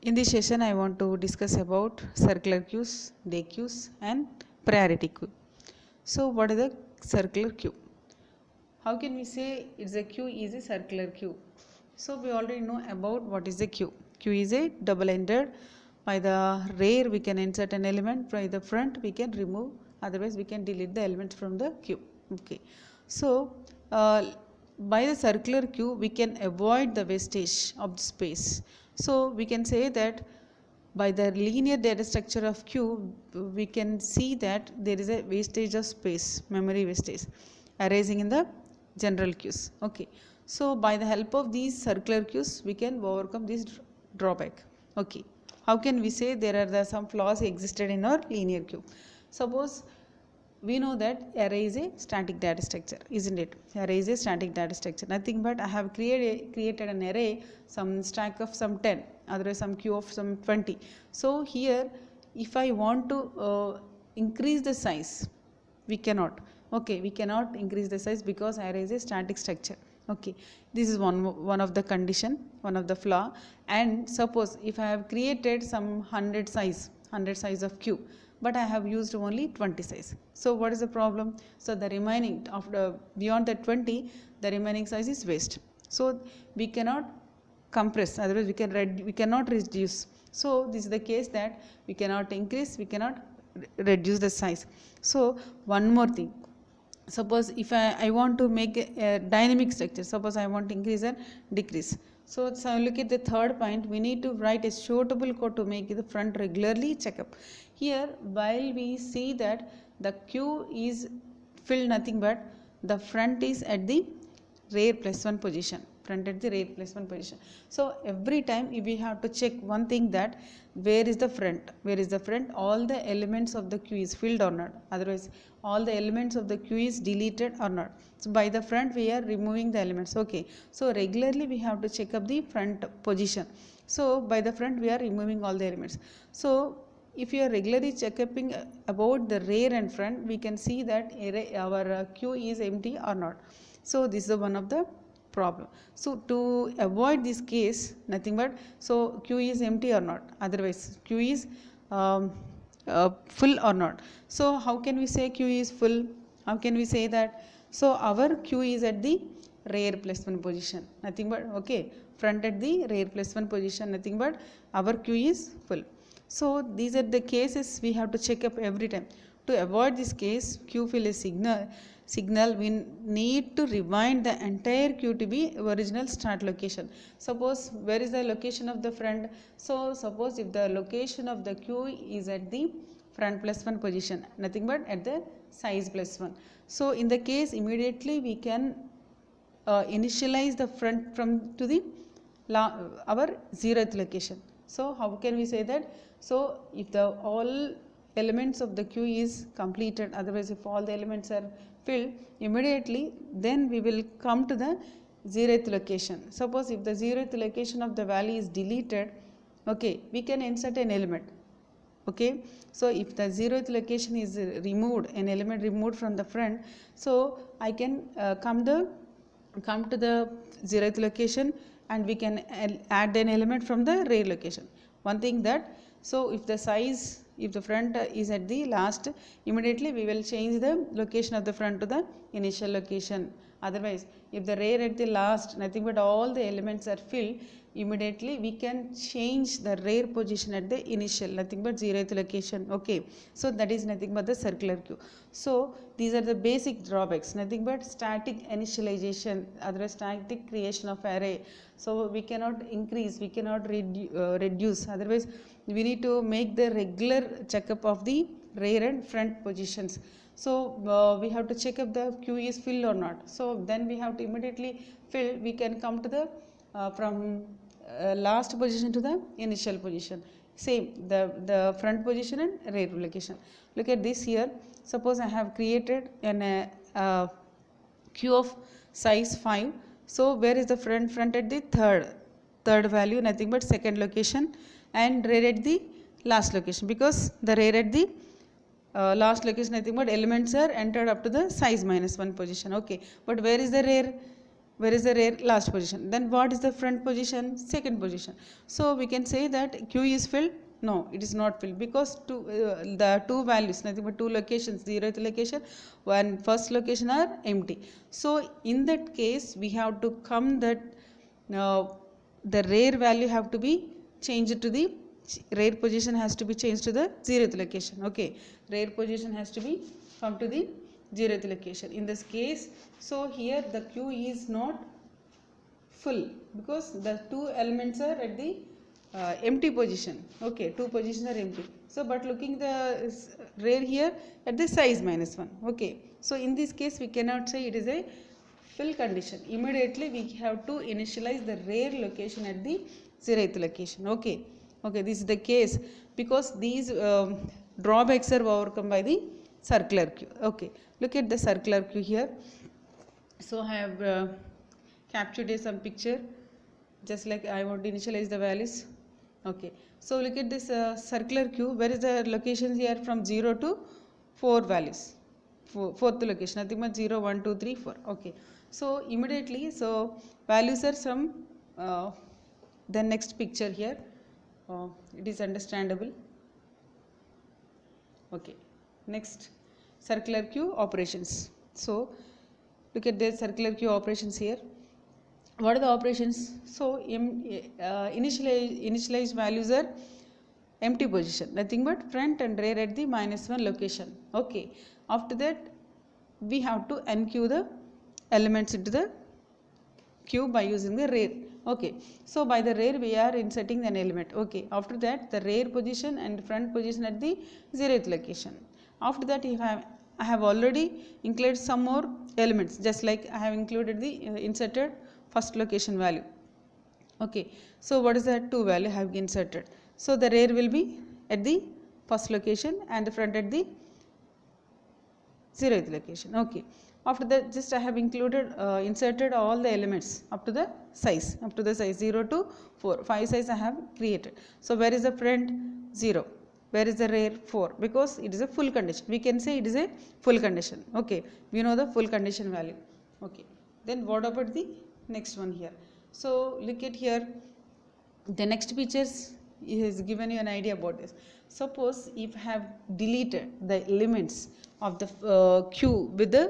In this session, I want to discuss about circular queues, day queues, and priority queue. So, what is a circular queue? How can we say it's a queue is a circular queue? So, we already know about what is a queue. Queue is a double-ended. By the rear, we can insert an element. By the front, we can remove. Otherwise, we can delete the elements from the queue. Okay. So, by the circular queue, we can avoid the wastage of the space. So, we can say that by the linear data structure of queue, we can see that there is a wastage of space, memory wastage, arising in the general queues. Okay. So, by the help of these circular queues, we can overcome this drawback. Okay. How can we say there are some flaws existed in our linear queue? Suppose we know that array is a static data structure, isn't it? Array is a static data structure. Nothing but I have created an array, some stack of some 10, otherwise some queue of some 20. So here, if I want to increase the size, we cannot. Okay, we cannot increase the size because array is a static structure. Okay, this is one of the condition, one of the flaw. And suppose if I have created some 100 size of queue, but I have used only 20 size. So what is the problem? So the remaining after beyond that 20, the remaining size is waste. So we cannot compress, otherwise we cannot reduce. So this is the case that we cannot increase, we cannot reduce the size. So one more thing. Suppose if I want to make a dynamic structure, suppose I want to increase and decrease. So look at the third point, we need to write a suitable code to make the front regularly check up. Here, while we see that the queue is filled nothing but the front is at the rear +1 position. Front at the rear +1 position. So every time we have to check one thing, that where is the front? Where is the front? All the elements of the queue is filled or not? Otherwise, all the elements of the queue is deleted or not? So by the front we are removing the elements. Okay. So regularly we have to check up the front position. So by the front we are removing all the elements. So if you are regularly checking about the rear and front, we can see that our queue is empty or not. So this is one of the problem. So to avoid this case, nothing but, so queue is empty or not, otherwise queue is full or not. So how can we say queue is full? How can we say that? So our queue is at the rear +1 position, nothing but, okay, front at the rear +1 position, nothing but our queue is full. So these are the cases we have to check up every time. To avoid this case, queue fill is signal, we need to rewind the entire queue to be original start location. Suppose where is the location of the front? So suppose if the location of the queue is at the front +1 position, nothing but at the size +1. So in the case, immediately we can initialize the front from to the our 0th location. So how can we say that? So if the all elements of the queue is completed, otherwise if all the elements are filled, immediately then we will come to the 0th location. Suppose if the 0th location of the value is deleted, okay, we can insert an element. Okay, so if the 0th location is removed, an element removed from the front, so I can come to the 0th location and we can add an element from the rear location. One thing that, so if the size, if the front is at the last, immediately we will change the location of the front to the initial location. Otherwise, if the rear at the last, nothing but all the elements are filled, immediately we can change the rear position at the initial, nothing but 0th location. Okay, so that is nothing but the circular queue. So these are the basic drawbacks, nothing but static initialization, otherwise static creation of array. So we cannot increase, we cannot reduce, otherwise we need to make the regular checkup of the rear and front positions. So we have to check if the queue is filled or not. So then we have to immediately fill, we can come to the from last position to the initial position. Same, the front position and rear location. Look at this here. Suppose I have created an queue of size 5. So where is the front? Front at the third value, nothing but second location, and rear at the last location, because the rear at the last location, nothing but elements are entered up to the size -1 position. Okay, but where is the rear? Where is the rear? Last position. Then what is the front position? Second position. So we can say that Q is filled. No, it is not filled because the two values, nothing but two locations, zeroth location, one first location are empty. So in that case, we have to come that the rear value have to be changed to the rear position has to be changed to the zeroth location. Okay, rear position has to be come to the zeroth location. In this case, so here the Q is not full because the two elements are at the empty position. Okay, two positions are empty. So but looking the rear here at the size -1. Okay, so in this case we cannot say it is a fill condition. Immediately we have to initialize the rear location at the zeroth location. Okay, okay, this is the case because these drawbacks are overcome by the circular queue. Okay, look at the circular queue here. So I have captured some picture just like I want to initialize the values. Okay, so look at this circular queue. Where is the locations here from 0 to 4 values? Fourth location, nothing but 0, 1, 2, 3, 4. Okay, so immediately, so values are from the next picture here. It is understandable. Okay, next circular queue operations. So look at the circular queue operations here. What are the operations? So initialized values are empty position, nothing but front and rear at the -1 location. Okay, after that we have to enqueue the elements into the queue by using the rear. Okay, so by the rear we are inserting an element. Okay, after that the rear position and front position at the zeroth location. After that I have already included some more elements, just like I have included the inserted first location value. Okay, so what is that 2 value I have inserted? So the rear will be at the first location and the front at the zeroth location. Okay, after that just I have included inserted all the elements up to the size 0 to 4, 5 size I have created. So where is the front? 0. Where is the rear? 4, because it is a full condition. We can say it is a full condition. Okay, we know the full condition value. Okay, then what about the next one here? So look at here, the next pictures is given you an idea about this. Suppose if I have deleted the elements of the queue with the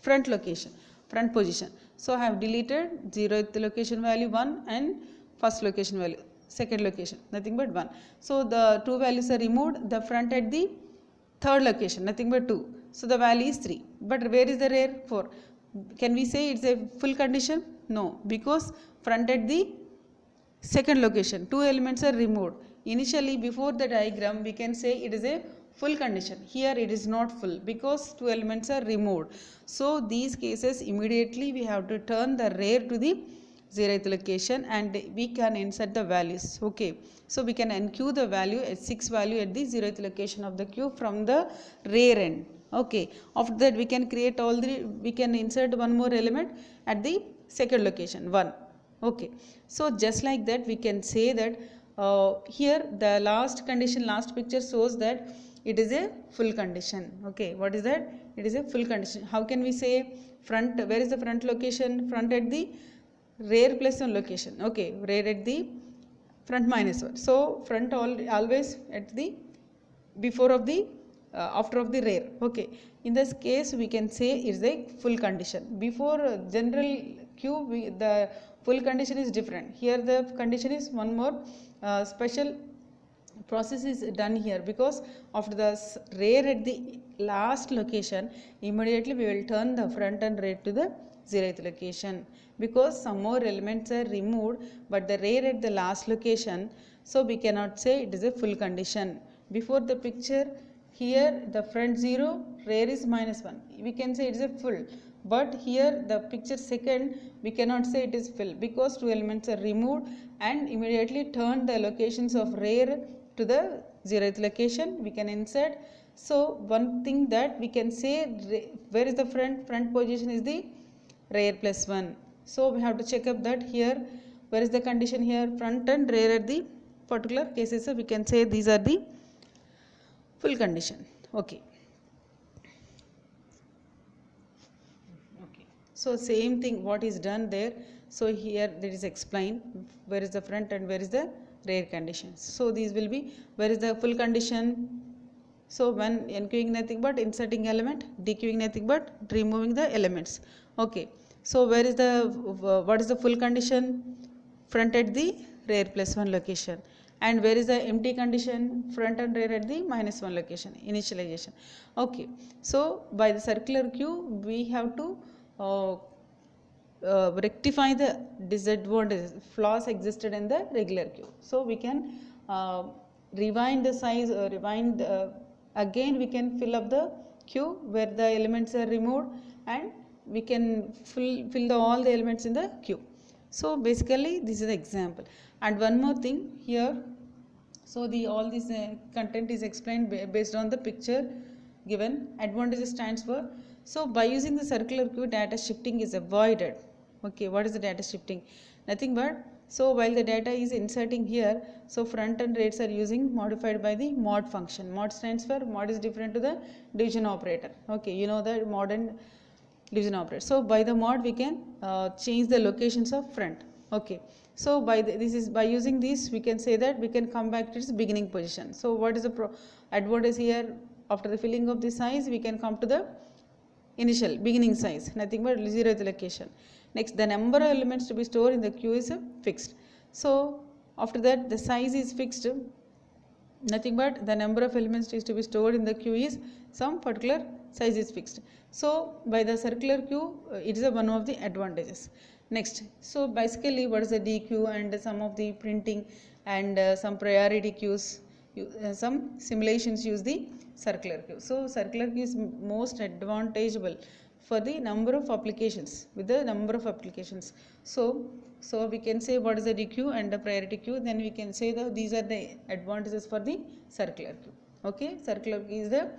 front location, front position. So I have deleted 0th location value 1 and first location value, second location, nothing but 1. So the two values are removed, the front at the third location, nothing but 2. So the value is 3. But where is the rear? 4. Can we say it's a full condition? No, because front at the second location, two elements are removed. Initially before the diagram we can say it is a full condition. Here it is not full because two elements are removed. So these cases immediately we have to turn the rear to the zeroth location and we can insert the values. Okay, so we can enqueue the value at 6 value at the zeroth location of the queue from the rear end. Okay, after that we can create we can insert one more element at the second location 1. Okay, so just like that we can say that here the last condition, last picture shows that it is a full condition. Okay, what is that? It is a full condition. How can we say front? Where is the front location? Front at the rear plus 1 location. Okay, rear at the front -1. So front always at the before of the after of the rear. Okay, in this case we can say it is a full condition. Before general queue the full condition is different. Here the condition is one more special process is done here, because after the rear at the last location immediately we will turn the front and rear to the zeroth location, because some more elements are removed but the rear at the last location, so we cannot say it is a full condition. Before the picture here the front 0, rear is -1, we can say it is a full, but here the picture second we cannot say it is full because two elements are removed and immediately turn the locations of rear to the zeroth location we can insert. So one thing that we can say, where is the front position is the rear plus 1. So we have to check up that here where is the condition here, front and rear at the particular cases, so we can say these are the full condition. Okay. So same thing what is done there. So here that is explained where is the front and where is the rear conditions. So these will be where is the full condition. So when enqueuing nothing but inserting element, dequeuing nothing but removing the elements. Okay. So where is the what is the full condition? Front at the rear plus 1 location. And where is the empty condition? Front and rear at the minus 1 location, initialization. Okay. So by the circular queue we have to rectify the disadvantages, flaws existed in the regular queue. So we can rewind the size, again we can fill up the queue where the elements are removed, and we can fill all the elements in the queue. So basically this is the example. And one more thing here, so all this content is explained based on the picture given. Advantages stands for, so by using the circular queue data shifting is avoided. Okay, what is the data shifting? Nothing but, so while the data is inserting here, so front and rears are using modified by the mod function. Mod stands for, mod is different to the division operator. Okay, you know the modern division operator. So by the mod we can change the locations of front. Okay, so by using this we can say that we can come back to its beginning position. So what is the advantage here? After the filling of the size we can come to the initial beginning size, nothing but 0th location. Next, the number of elements to be stored in the queue is fixed. So after that the size is fixed, nothing but the number of elements is to be stored in the queue is some particular size is fixed. So by the circular queue it is one of the advantages. Next, so basically what is the DQ and some of the printing and some priority queues, some simulations use the circular queue. So circular queue is most advantageable for the number of applications, with the number of applications. So we can say what is the DQ and the priority queue, then we can say that these are the advantages for the circular queue. Okay, circular queue is the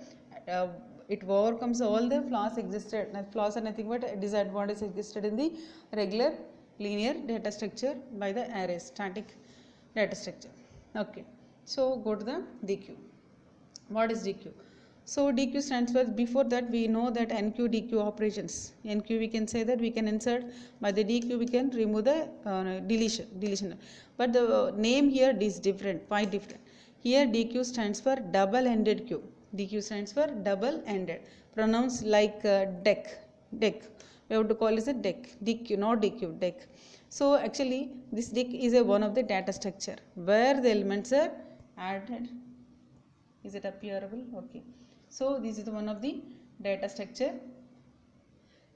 it overcomes all the flaws existed. Flaws are nothing but disadvantages existed in the regular linear data structure by the arrays, static data structure. Okay, so go to the DQ. What is DQ? So DQ stands for, before that we know that NQ DQ operations. NQ we can say that we can insert, by the DQ we can remove the deletion. But the name here is different, quite different. Here DQ stands for double-ended queue. DQ stands for double-ended, pronounced like deck. We have to call it a deck, DQ, not DQ, deck. So actually this deck is one of the data structure where the elements are added. Is it appearable? Okay. So this is one of the data structure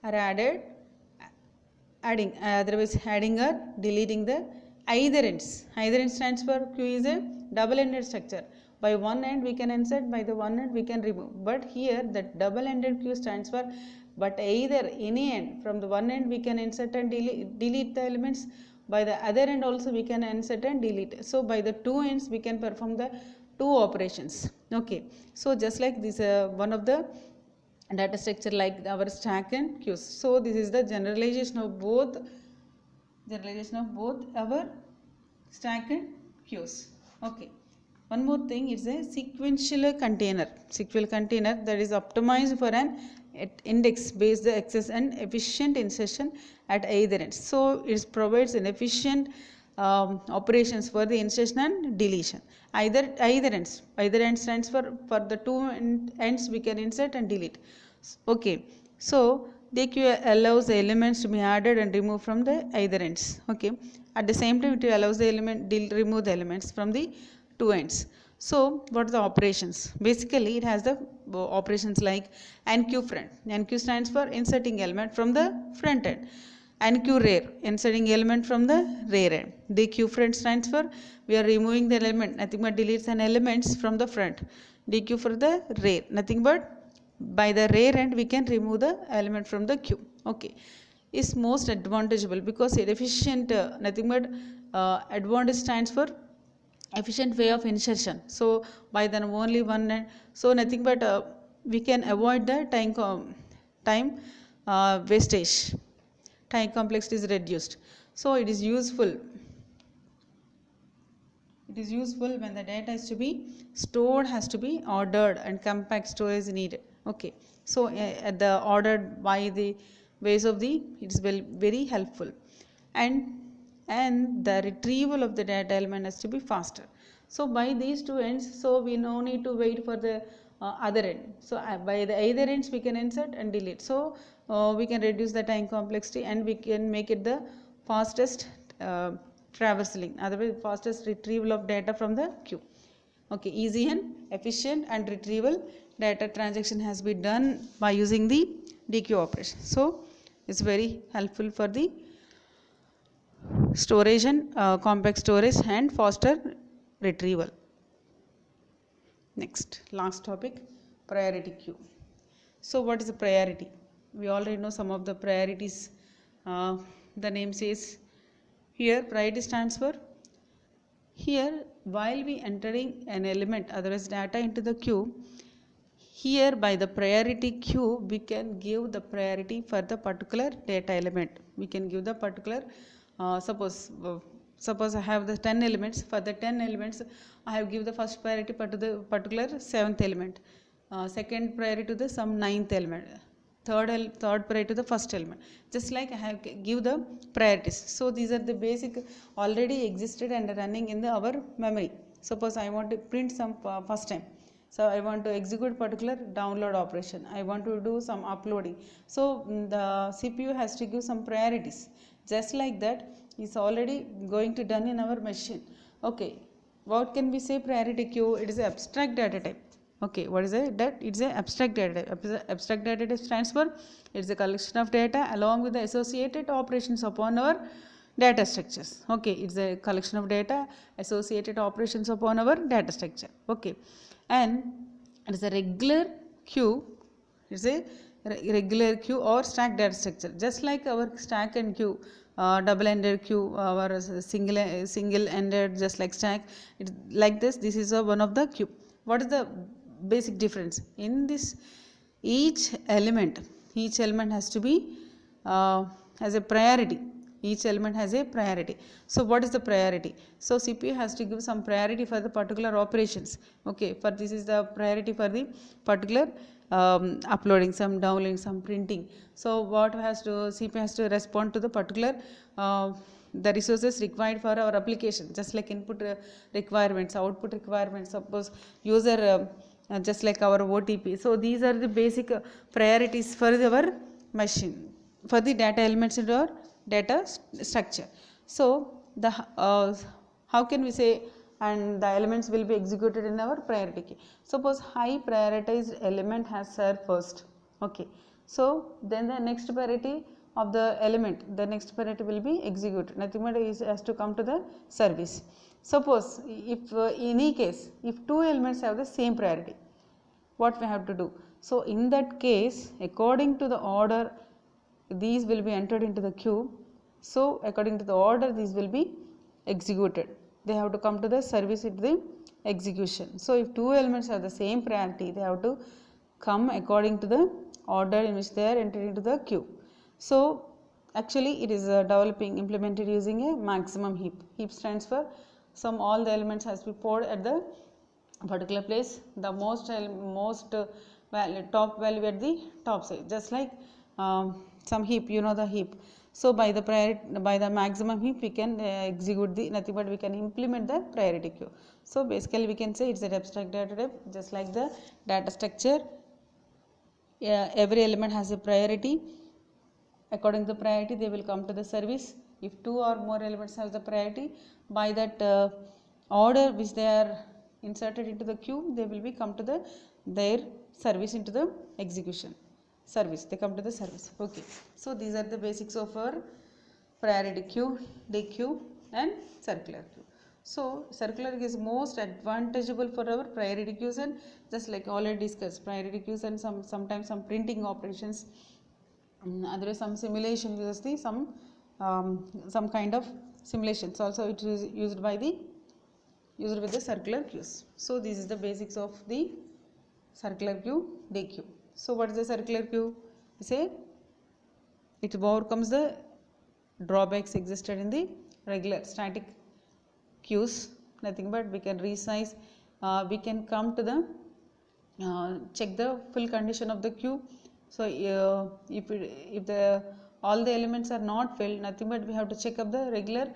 are added, otherwise adding or deleting the either ends. Either end stands for queue is a double-ended structure. By one end we can insert, by the one end we can remove. But here that double-ended queue stands for, but either any end, from the one end we can insert and delete the elements, by the other end also we can insert and delete. So by the two ends we can perform the two operations. Okay, so just like this one of the data structure like our stack and queues. So this is the generalization of both our stack and queues. Okay, one more thing is a sequential container that is optimized for an index based access and efficient insertion at either ends. So it provides an efficient operations for the insertion and deletion. Either ends stands for the two ends we can insert and delete. Okay, so DQ allows the elements to be added and removed from the either ends. Okay, at the same time it allows the remove the elements from the two ends. So what are the operations? Basically it has the operations like NQ front. NQ stands for inserting element from the front end. NQ rear, inserting element from the rear end. DQ front stands for, we are removing the element, nothing but deletes an elements from the front. DQ for the rear, nothing but by the rear end we can remove the element from the queue. Okay, is most advantageable because it efficient, nothing but advantage stands for efficient way of insertion. So by the only one end, so nothing but we can avoid the time wastage. Time complexity is reduced. So it is useful when the data is to be stored, has to be ordered, and compact storage is needed. Okay, so the ordered by the ways of the, it is very helpful, and the retrieval of the data element has to be faster. So by these two ends, so we no need to wait for the other end. So by the either ends we can insert and delete. So we can reduce the time complexity and we can make it the fastest traversing, otherwise fastest retrieval of data from the queue. Okay, easy and efficient and retrieval data transaction has been done by using the dequeue operation. So it's very helpful for the storage and compact storage and faster retrieval. Next, last topic, priority queue. So what is a priority? We already know some of the priorities. The name says here priority stands for, here while we entering an element, otherwise data into the queue, here by the priority queue we can give the priority for the particular data element. We can give the particular suppose I have the 10 elements. For the 10 elements I have give the first priority to the particular 7th element, second priority to the some 9th element, third priority to the first element, just like I have give the priorities. So these are the basic already existed and running in our memory. Suppose I want to print some first time, so I want to execute particular download operation, I want to do some uploading. So the CPU has to give some priorities. Just like that is already going to done in our machine. Okay, what can we say priority queue? It is an abstract data type. Okay, what is it? That it's an abstract data type. Abstract data type stands for, it's a collection of data along with the associated operations upon our data structures. Okay, it's a collection of data associated operations upon our data structure. Okay, and it is a regular queue. It's a regular queue or stack data structure, just like our stack and queue, double-ended queue, our single-ended, just like stack. It's like this. This is one of the queue. What is the basic difference in this? Each element has to be has a priority. Each element has a priority. So what is the priority? So CPU has to give some priority for the particular operations. Okay, for this is the priority for the particular uploading, some downloading, some printing. So what has to, CPU has to respond to the particular the resources required for our application, just like input requirements, output requirements, suppose user just like our OTP. So these are the basic priorities for our machine, for the data elements in our data structure. So the how can we say, and the elements will be executed in our priority queue. Suppose high prioritized element has served first. Okay, so then the next priority of the element, the next priority will be executed. Nothing but is has to come to the service. Suppose if in any case if two elements have the same priority, what we have to do? So in that case, according to the order, these will be entered into the queue. So according to the order, these will be executed. They have to come to the service into the execution. So if two elements have the same priority, they have to come according to the order in which they are entered into the queue. So actually it is implemented using a maximum heap. Heap stands for some all the elements has to be poured at the particular place, the most value, top value at the top side, just like some heap, you know the heap. So by the maximum heap we can execute the nothing but we can implement the priority queue. So basically we can say it's an abstract data type, just like the data structure. Every element has a priority. According to the priority they will come to the service. If two or more elements have the priority, by that order which they are inserted into the queue, they will be come to their service into the execution service. They come to the service. Okay, so these are the basics of our priority queue, dequeue and circular queue. So circular is most advantageable for our priority queues, and just like already discussed, priority queues and sometimes some printing operations, otherwise some simulation uses the some kind of simulations also it is used with the circular queues. So this is the basics of the circular queue, dequeue. So what is the circular queue? We say it overcomes the drawbacks existed in the regular static queues. Nothing but we can resize, we can come to the check the full condition of the queue So if the all the elements are not filled, nothing but we have to check up the regular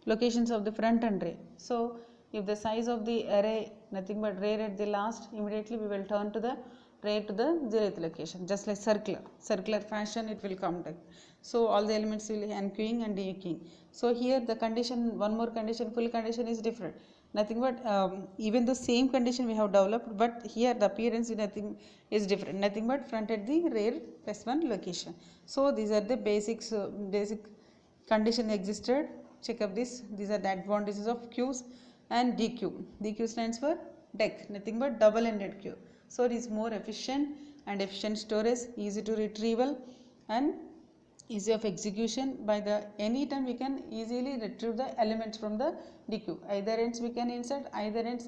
locations of the front and rear. So if the size of the array nothing but rear at the last, immediately we will turn to the rear to the 0th location, just like circular fashion it will come back. So all the elements will enqueuing and dequeuing. So here the condition, one more condition, full condition is different. Nothing but even the same condition we have developed, but here the appearance nothing is different. Nothing but front at the rear plus one location. So these are the basics, basic condition existed. Check up this. These are the advantages of queues and DQ. DQ stands for deck, nothing but double-ended queue. So it is more efficient and efficient storage, easy to retrieval and easy of execution. By the any time we can easily retrieve the elements from the DQ. Either ends we can insert, either ends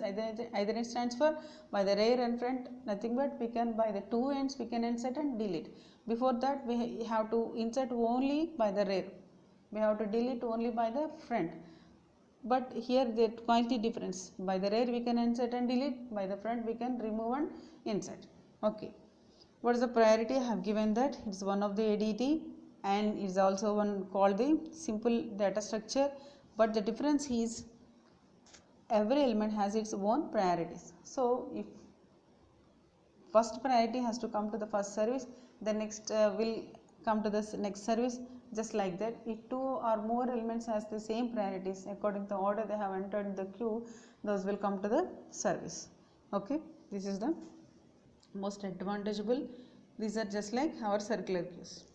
stands for by the rear and front, nothing but we can by the two ends we can insert and delete. Before that we have to insert only by the rear. We have to delete only by the front, but here the quantity difference. By the rear we can insert and delete, by the front we can remove and insert. Okay, what is the priority? I have given that it's one of the ADT and is also one called the simple data structure, but the difference is every element has its own priorities. So if first priority has to come to the first service, the next will come to the next service, just like that. If two or more elements has the same priorities according to the order they have entered in the queue, those will come to the service. Okay, this is the most advantageable. These are just like our circular queues.